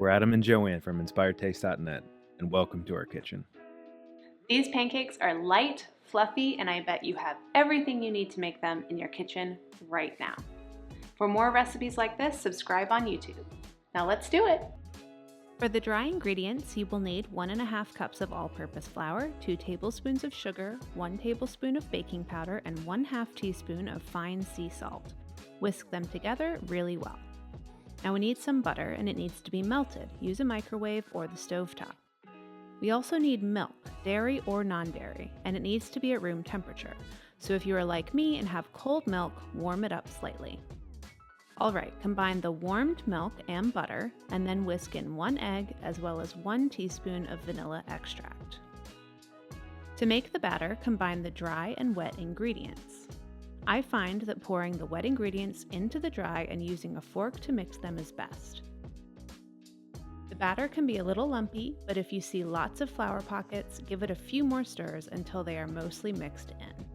We're Adam and Joanne from InspiredTaste.net, and welcome to our kitchen. These pancakes are light, fluffy, and I bet you have everything you need to make them in your kitchen right now. For more recipes like this, subscribe on YouTube. Now let's do it! For the dry ingredients, you will need 1.5 cups of all-purpose flour, 2 tablespoons of sugar, 1 tablespoon of baking powder, and 1/2 teaspoon of fine sea salt. Whisk them together really well. Now we need some butter, and it needs to be melted. Use a microwave or the stovetop. We also need milk, dairy or non-dairy, and it needs to be at room temperature. So if you are like me and have cold milk, warm it up slightly. Alright, combine the warmed milk and butter, and then whisk in 1 egg as well as 1 teaspoon of vanilla extract. To make the batter, combine the dry and wet ingredients. I find that pouring the wet ingredients into the dry and using a fork to mix them is best. The batter can be a little lumpy, but if you see lots of flour pockets, give it a few more stirs until they are mostly mixed in.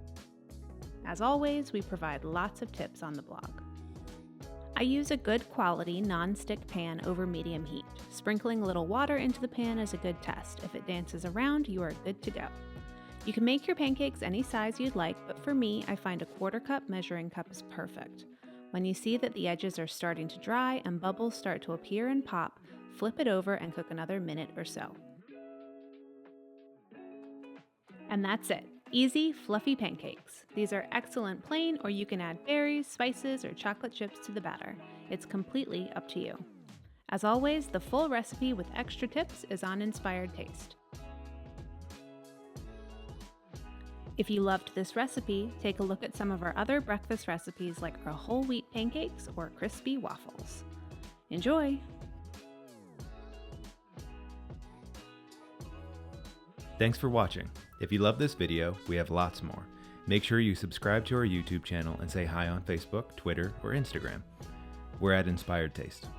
As always, we provide lots of tips on the blog. I use a good quality non-stick pan over medium heat. Sprinkling a little water into the pan is a good test. If it dances around, you are good to go. You can make your pancakes any size you'd like, but for me, I find a 1/4 cup measuring cup is perfect. When you see that the edges are starting to dry and bubbles start to appear and pop, flip it over and cook another minute or so. And that's it. Easy, fluffy pancakes. These are excellent plain, or you can add berries, spices, or chocolate chips to the batter. It's completely up to you. As always, the full recipe with extra tips is on Inspired Taste. If you loved this recipe, take a look at some of our other breakfast recipes like our whole wheat pancakes or crispy waffles. Enjoy! Thanks for watching. If you love this video, we have lots more. Make sure you subscribe to our YouTube channel and say hi on Facebook, Twitter, or Instagram. We're at Inspired Taste.